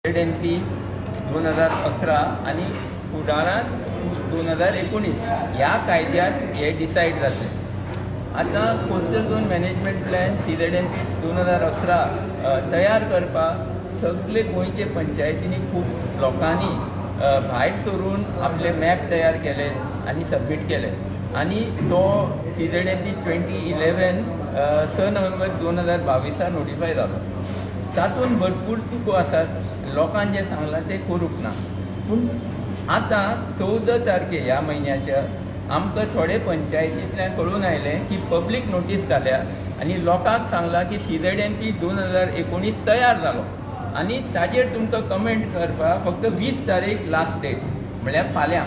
ZNP 2011 आणि फुडारात 2019 ह्या कायद्यात हे डिसाईड जातले. आता coastal zone management plan CZNP 2011 तयार करपाक सगळे गोंयचे पंचायतींनी खूब लोकांनी भायर सरून आपले मॅप तयार केले आणि सबमीट केले आणि तो CZNP 2011 6 नोव्हेंबर 2022 नोटिफाय जालो. तातूंत भरपूर चुको आसात. लोकांनी जे सांगलां ते करूंक ना. पूण आतां 14 तारखे ह्या म्हयन्याच्या आमकां थोडे पंचायतींतल्यान कळून आयलें की पब्लीक नोटीस घाल्या आनी लोकांक सांगलां की CZNP 2019 तयार जालो आनी ताजेर तुमकां कमेंट करपाक फक्त 20 तारीख लास्ट डेट म्हळ्यार फाल्यां.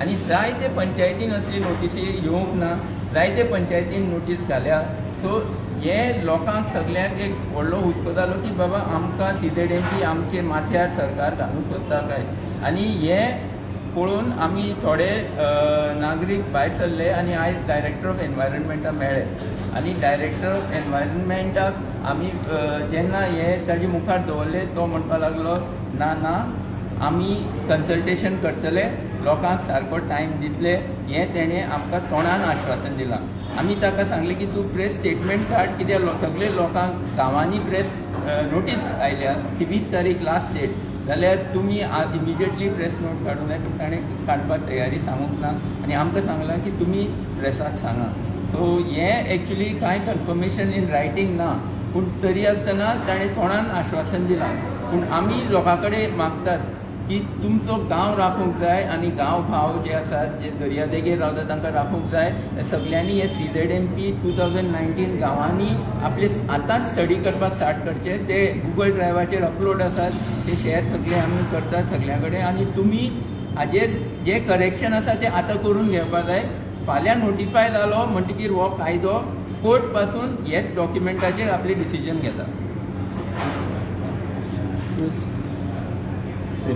आनी जायते पंचायतीन असली नोटीसी येवंक ना. जायते पंचायतीन नोटीस घाल्या. सो हे लोकांक सगळ्यांक एक व्हडलो हुस्को जालो की बाबा आमकां CZNP आमचे माथ्यार सरकार घालूंक सोदता काय. आनी हे पळोवन आमी थोडे नागरीक भायर सरले आनी आयज डायरेक्टर ऑफ एनवायरमेंटाक मेळ्ळे आनी डायरेक्टर ऑफ एनवायरमेंटाक आमी जेन्ना हे ताजे मुखार दवरले तो म्हणपाक लागलो ना ना आमी कन्सल्टेशन करतले, लोकांक सारको टायम दितले. हें तेणें आमकां तोंडान आश्वासन दिलां. आमी ताका सांगलें की तूं प्रेस स्टेटमेंट काड कित्याक सगळे लोकांक गांवांनी प्रेस नोटीस आयल्या की 20 तारीख लास्ट डेट जाल्यार तुमी आज इमिजिएटली प्रेस नोट काडूं जाय. पूण ताणें काडपाक तयारी सांगूंक ना आनी आमकां सांगलां की तुमी प्रेसाक सांगा. सो हें एक्चुली कांय कन्फर्मेशन इन रायटींग ना. पूण तरी आसतना ताणें तोंडान आश्वासन दिलां. पूण आमी लोकां कडेन मागतात की तुमचो गांव राखूंक जाय आनी गांव भाव जे आसात जे दर्यादेगेर रावतात तांकां राखूंक जाय. सगळ्यांनी हे CZNP 2019 गांवांनी आपले आतांच स्टडी करपाक स्टार्ट करचे. ते गुगल ड्रायव्हाचेर अपलोड आसात, ते शेअर सगळे आमी करतात सगळ्यां कडेन. आनी तुमी हाजेर जे करेक्शन आसा ते आतां करून घेवपाक जाय. फाल्यां नोटिफाय जालो म्हणटकीर हो कायदो कोर्ट पासून हेच डॉक्युमेंटाचेर आपली डिसिजन घेता.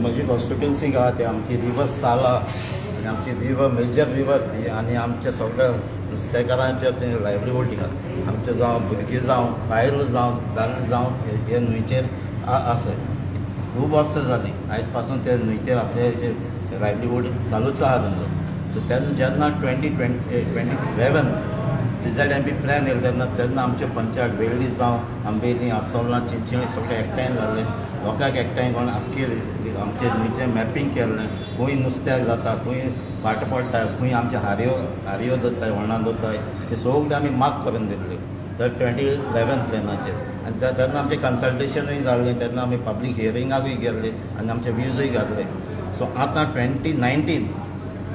म्हजी कॉन्स्टिट्युएन्सी आहा ते आमची रिवर साला आनी आमची रिवर मेजर रिवर ती आनी आमच्या सगळ्या नुस्तेकारांचे ते लायवलीहूड आमचे जावं भुरगीं जावं बायलो जावं दादले जावं हे न्हंयचेर आसा. खूब वर्सां जालीं आयज पासून ते न्हंयचेर आपले जे लायवलीहूड चालूच आहा तेंचो. सो तेन्ना जेन्ना 2011 CZNP प्लॅन येयलो तेन्ना आमचे पंचायत वेळ्ळी जावं आंबेली आसोलना चिंचणी सगळे एकठांय जाल्ले. लोकांक एकठांय करून आमचे न्हंयचें मॅपींग केल्लें. खंय नुस्त्याक जाता, खंय वाट पडटा, खंय आमचे हारयो दत्ताय व्हणां दत्ताय हे सगळे आमी मार्क करून दिल्ले तर 2011 प्लॅनाचेर. आनी तेन्ना आमचें कन्सल्टेशनूय जाल्लें. तेन्ना आमी पब्लीक हियरिंगाकूय गेल्ले आनी आमचे व्यूजूय घातले. सो आतां 2019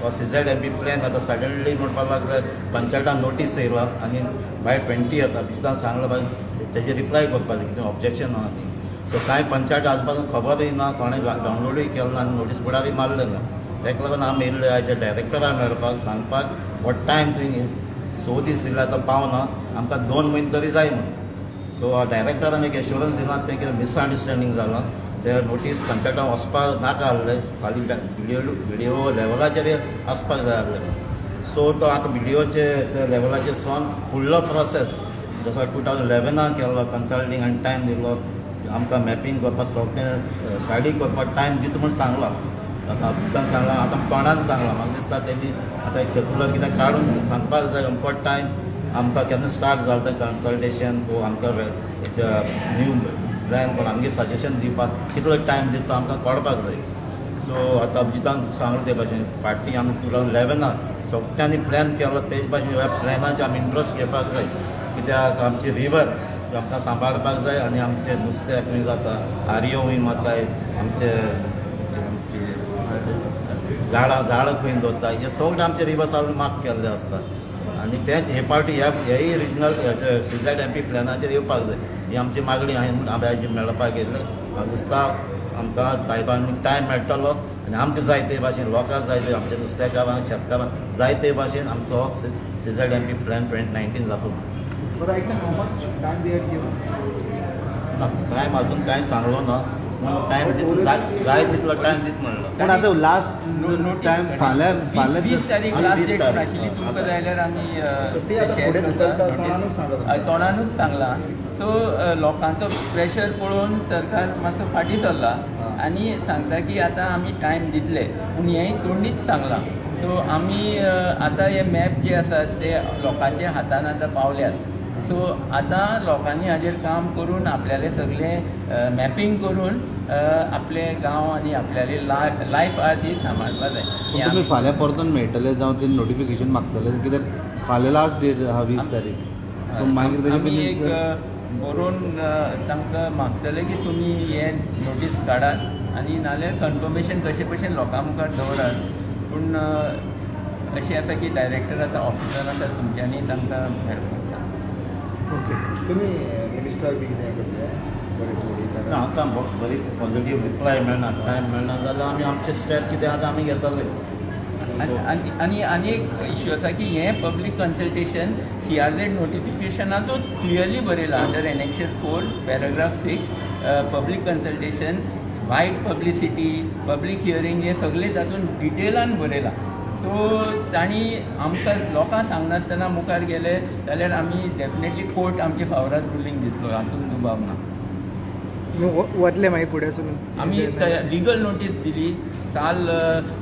तो CZNP प्लॅन आतां सडनली म्हणपाक लागले पंचायतान नोटीस येयला आनी बाय 20th अभिजितान सांगला बाय तेजे रिप्लाय करपाचें कितें ऑब्जेक्शन आहा ती. सो कांय पंचायत आज पासून खबरूय ना, कोणें डावनलोडूय केलो ना आनी नोटीस बोर्डारूय मारले ना. ताका लागून हांव येयल्ले आयचे डायरेक्टराक मेळपाक सांगपाक हो टायम तुवें 6 दीस दिला तो पावना, आमकां 2 म्हयने तरी जाय म्हणून. सो डायरेक्टरान एक एश्युरन्स दिला तें कितें मिसअंडरस्टँडींग जालां. ते नोटीस पंचायतान वचपाक नाका आहलें, खाली BDO लेवलाचेर आसपाक जाय आहलें. सो तो आतां BDOचे लेवलाचेर सोन फुडलो प्रोसेस जसो 2011 केल्लो कन्सल्टींग आनी टायम दिलो. आमकां मॅपींग करपाक सगळें स्टडी करपाक टायम दिता म्हूण सांगला. आतां अभिजितान सांगलां, आतां तोंडान सांगलां. म्हाका दिसता तेणी आतां एक सर्क्युलर कितें काडून सांगपाक जाय अमको टायम आमकां केन्ना स्टार्ट जालें तें कन्सल्टेशन वो आमकां न्यू प्लॅन कोण आमगे सजेशन दिवपाक कितलो टायम दिता आमकां कळपाक जाय. सो आतां अभिजितान सांगलें ते भाशेन फाटीं आमी 2011 सगळ्यांनी प्लॅन केलो तेच भाशेन ह्या प्लॅनाचे आमी इंट्रस्ट घेवपाक जाय. कित्याक आमची रिवर आमकां सांबाळपाक जाय आनी आमचें नुस्तें खंय जाता, हारयोय मारताय, आमचे झाडां खंय दवरता, हे सगळें आमचे रिवर साल मार्क केल्ले आसता. आनी तेच हे पार्टी हेय रिजनल CZNP प्लॅनाचेर येवपाक जाय. ही आमची मागणी हांवें आयज मेळपाक येयल्ले. म्हाका दिसता आमकां साहेबांनी टायम मेळटलो आनी आमकां जाय ते भाशेन लोकांक जाय ते आमच्या नुस्तेकारांक शेतकारांक जाय ते भाशेन आमचो CZNP प्लॅन 2019 जातलो. टायम अजून कांय सांगलो ना. टायम जाय तितलो टायम दीत म्हणलो. पूण आतां लास्ट टायम फाल्यां 20 तारीख लास्ट डेट आशिल्ली तुमकां जाल्यार आमी तोंडानूच सांगलां. सो लोकांचो प्रेशर पळोवन सरकार मातसो फाटीं सरला आनी सांगता की आतां आमी टायम दितले पूण हेंय तोंडीच सांगलां. सो आमी आतां हे मॅप जे आसात ते लोकांच्या हातान आतां पावल्यात. सो आतां लोकांनी हाजेर काम करून आपल्याले सगळें मॅपींग करून आपले गांव आनी आपल्याली लायफ आहा ती सांबाळपा जाय. हें तुमी आमी- फाल्यां परतून मेळटले जावं ते नोटिफिकेशन मागतले कित्याक फाल्यां लास्ट डेट आहा 20 तारीख. सो मागीर तेजे आमी एक पयलीं बरोवन तांकां मागतले की तुमी हे नोटीस काडात आनी नाल्यार कन्फर्मेशन कशें भशेन लोकां मुखार दवरात. पूण अशें आसा की डायरेक्टर आतां ऑफिसान आसा तुमच्यांनी तांकां मेळपाक जाय. ओके. तुमी मिनिस्टराक बी कितें करतले बरें सोडी ना, आतां बरी पॉझिटीव रिप्लाय मेळना, टायम मेळना जाल्यार आमी आमचे स्टेप कितें आसा आमी घेतले. आनी एक इश्यू आसा की हें पब्लीक कन्सल्टेशन CRZ नोटिफिकेशनातूच क्लियरली बरयलां under annexation 4 paragraph 6 public consultation, वायट पब्लिसिटी, पब्लीक हियरींग हे सगळे तातूंत डिटेलान बरयलां. सो तांणी आमकां लोकां सांगनासतना मुखार गेले जाल्यार आमी डेफिनेटली कोर्ट आमच्या फावरात रुलींग दितलो, हातूंत दुबाव ना. वतले मागीर फुडें सुद्दां आमी लिगल नोटीस दिली. काल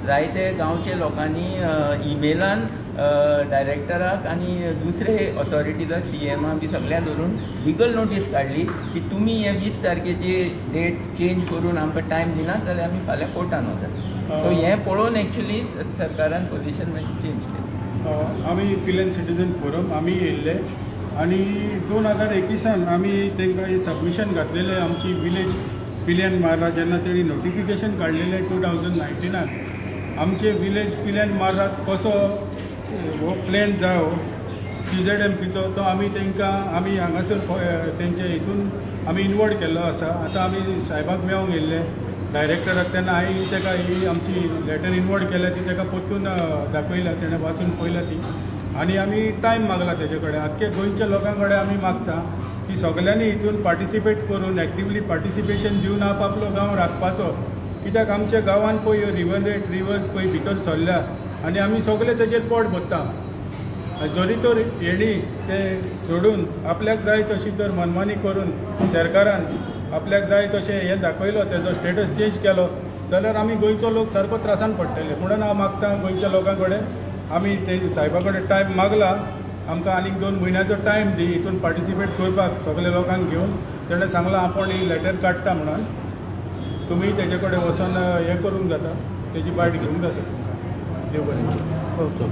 जायते गांवचे लोकांनी इमेलान डायरेक्टराक आनी दुसरे ऑथॉरिटीज CM बी सगळ्यां धरून लिगल नोटीस काडली की तुमी हे 20 तारखेची डेट चेंज करून आमकां टायम दिनात जाल्यार आमी फाल्यां कोर्टान वतात. सो हें पळोवन एक्चुली सरकारान पोजिशन मातशी चेंज केली. आमी पिलेन सिटीजन फोरम आमी येयल्ले आनी 2021 आमी तांकां हे सबमिशन घातलेलें आमची विलेज पिलेन मार्रा जेन्ना तेणी नोटिफिकेशन काडलेलें 2019 आमचे विलेज पिलेन मार्राक कसो हो प्लॅन जावो CZMPचो तो आमी तांकां आमी हांगासर तेंचे हितून आमी इनवॉल्व केल्लो आसा. आतां आमी साहेबाक मेळोंक येयल्ले डायरेक्टराक तेन्ना हांवें ताका ही आमची लॅटर इनवॉल्व केल्या ती ताका परतून दाखयल्या, तेणें वाचून पळयल्या ती आनी आमी टायम मागला तेजे कडेन. आख्खे गोंयच्या लोकां कडेन आमी मागता की सगल्यांनी हितून पार्टिसिपेट करून एक्टिवली पार्टिसिपेशन दिवन आपलो गांव राखपाचो. कित्याक आमच्या गांवांत पळय रिवर्स पळय भितर सरल्या आनी आमी सगळे तेजेर पोट भरता. जरी तर हेणी ते सोडून आपल्याक जाय तशी तर मनमानी करून सरकारान आपल्याक जाय तशें हें दाखयलो, तेजो स्टेटस चेंज केलो जाल्यार आमी गोंयचो लोक सारको त्रासान पडटले. म्हणून हांव मागता गोंयच्या लोकां कडेन आमी ते साहेबा कडेन टायम मागला, आमकां आनीक 2 म्हयन्याचो टायम दी हितून पार्टिसिपेट करपाक सगळे लोकांक घेवन. तेणें सांगलां आपण ही लॅटर काडटा म्हणून, तुमी तेजे कडेन वचून हें करूंक जाता, तेजी बायट घेवंक जाता तुमकां. देव बरें. ओके.